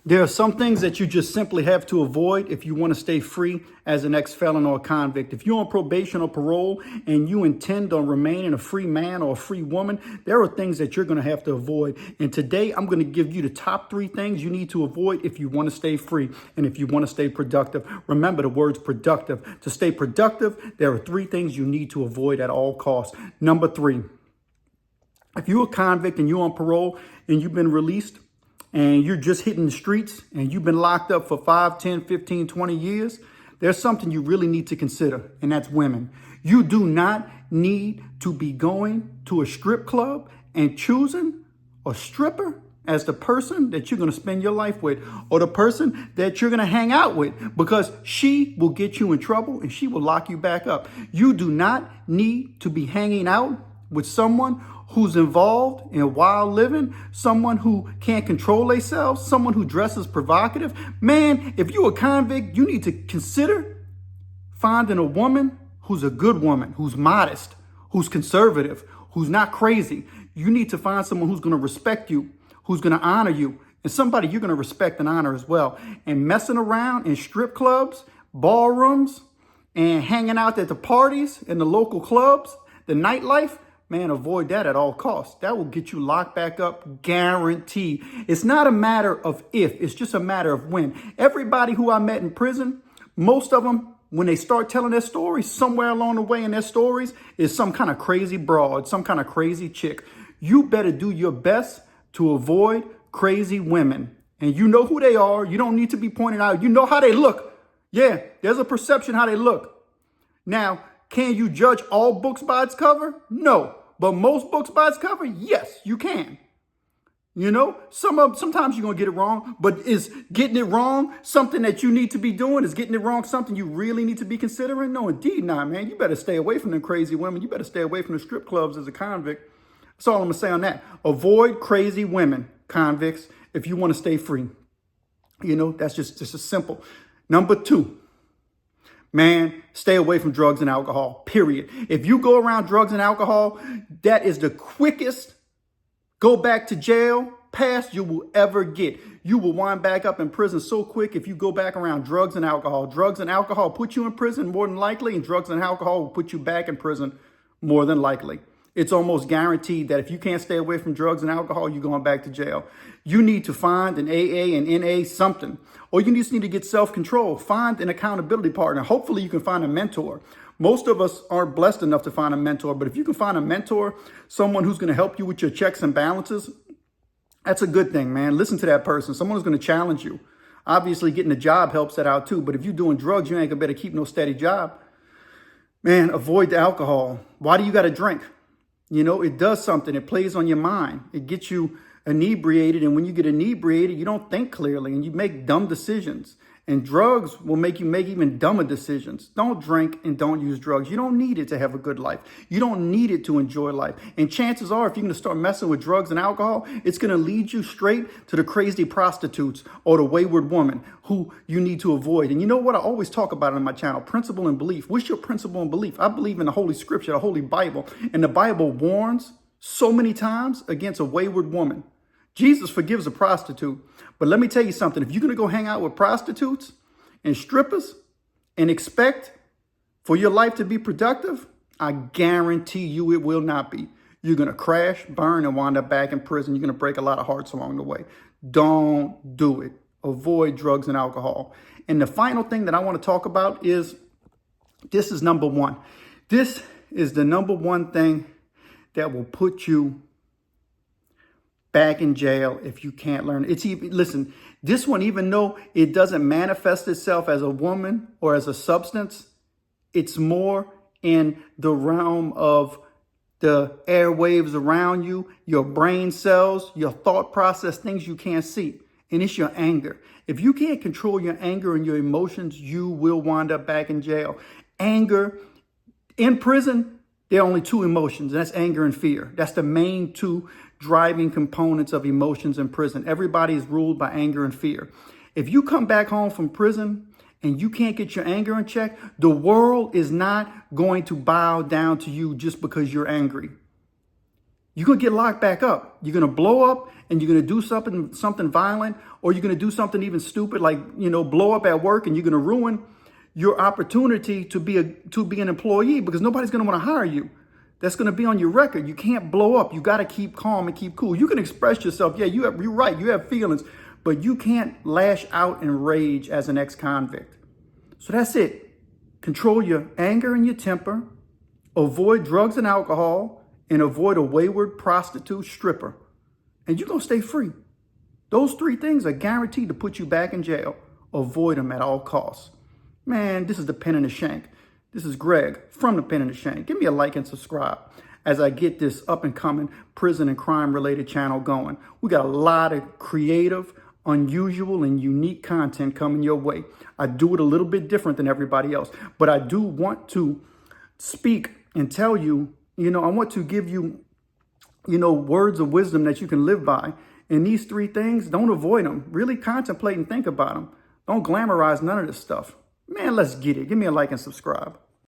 There are some things that you just simply have to avoid if you want to stay free as an ex-felon or a convict. If you're on probation or parole and you intend on remaining a free man or a free woman, there are things that you're going to have to avoid. And today I'm going to give you the top 3 things you need to avoid if you want to stay free and if you want to stay productive. Remember the words productive. To stay productive, there are 3 things you need to avoid at all costs. Number 3, if you're a convict and you're on parole and you've been released, and you're just hitting the streets and you've been locked up for 5, 10, 15, 20 years, there's something you really need to consider, and that's women. You do not need to be going to a strip club and choosing a stripper as the person that you're going to spend your life with or the person that you're going to hang out with, because she will get you in trouble and she will lock you back up. You do not need to be hanging out with someone who's involved in wild living, someone who can't control themselves, someone who dresses provocative. Man, if you're a convict, you need to consider finding a woman who's a good woman, who's modest, who's conservative, who's not crazy. You need to find someone who's going to respect you, who's going to honor you, and somebody you're going to respect and honor as well. And messing around in strip clubs, ballrooms, and hanging out at the parties in the local clubs, the nightlife, man, avoid that at all costs. That will get you locked back up, guaranteed. It's not a matter of if, it's just a matter of when. Everybody who I met in prison, most of them, when they start telling their stories, somewhere along the way in their stories is some kind of crazy broad, some kind of crazy chick. You better do your best to avoid crazy women. And you know who they are. You don't need to be pointed out. You know how they look. Yeah, there's a perception how they look. Now, can you judge all books by its cover? No. But most books by its cover, yes, you can. You know, sometimes you're going to get it wrong, but is getting it wrong something that you need to be doing? Is getting it wrong something you really need to be considering? No, indeed not, man. You better stay away from them crazy women. You better stay away from the strip clubs as a convict. That's all I'm going to say on that. Avoid crazy women, convicts, if you want to stay free. You know, that's just as simple. Number 2. Man, stay away from drugs and alcohol, period. If you go around drugs and alcohol, that is the quickest go back to jail pass you will ever get. You will wind back up in prison so quick if you go back around drugs and alcohol. Drugs and alcohol put you in prison more than likely, and drugs and alcohol will put you back in prison more than likely. It's almost guaranteed that if you can't stay away from drugs and alcohol, you're going back to jail. You need to find an AA and NA something, or you just need to get self-control. Find an accountability partner. Hopefully you can find a mentor. Most of us aren't blessed enough to find a mentor, but if you can find a mentor, someone who's going to help you with your checks and balances, that's a good thing, man. Listen to that person. Someone who's going to challenge you. Obviously, getting a job helps that out too, but if you're doing drugs, you ain't going to better keep no steady job. Man, avoid the alcohol. Why do you got to drink? You know, it does something. It plays on your mind. It gets you inebriated. And when you get inebriated, you don't think clearly and you make dumb decisions. And drugs will make you make even dumber decisions. Don't drink and don't use drugs. You don't need it to have a good life. You don't need it to enjoy life. And chances are, if you're going to start messing with drugs and alcohol, it's going to lead you straight to the crazy prostitutes or the wayward woman who you need to avoid. And you know what? I always talk about it on my channel, principle and belief. What's your principle and belief? I believe in the Holy Scripture, the Holy Bible. And the Bible warns so many times against a wayward woman. Jesus forgives a prostitute. But let me tell you something. If you're going to go hang out with prostitutes and strippers and expect for your life to be productive, I guarantee you it will not be. You're going to crash, burn, and wind up back in prison. You're going to break a lot of hearts along the way. Don't do it. Avoid drugs and alcohol. And the final thing that I want to talk about is, this is number 1. This is the number 1 thing that will put you back in jail if you can't learn. It's even, listen, this one, even though it doesn't manifest itself as a woman or as a substance, it's more in the realm of the airwaves around you, your brain cells, your thought process, things you can't see. And it's your anger. If you can't control your anger and your emotions, you will wind up back in jail. Anger, in prison, there are only 2 emotions, and that's anger and fear. That's the main 2 driving components of emotions in prison. Everybody is ruled by anger and fear. If you come back home from prison and you can't get your anger in check, the world is not going to bow down to you just because you're angry. you're going to get locked back up. You're going to blow up and you're going to do something violent, or you're going to do something even stupid like, blow up at work, and you're going to ruin your opportunity to be an employee, because nobody's going to want to hire you. That's going to be on your record. You can't blow up. You got to keep calm and keep cool. You can express yourself. Yeah, you're right. You have feelings, but you can't lash out in rage as an ex-convict. So that's it. Control your anger and your temper. Avoid drugs and alcohol, and avoid a wayward prostitute stripper. And you're going to stay free. Those 3 things are guaranteed to put you back in jail. Avoid them at all costs. Man, this is the Pen and the Shank. This is Greg from the Pen and the Shank. Give me a like and subscribe as I get this up and coming prison and crime related channel going. We got a lot of creative, unusual, and unique content coming your way. I do it a little bit different than everybody else, but I do want to speak and tell you, I want to give you, words of wisdom that you can live by. And these 3 things, don't avoid them. Really contemplate and think about them. Don't glamorize none of this stuff. Man, let's get it. Give me a like and subscribe.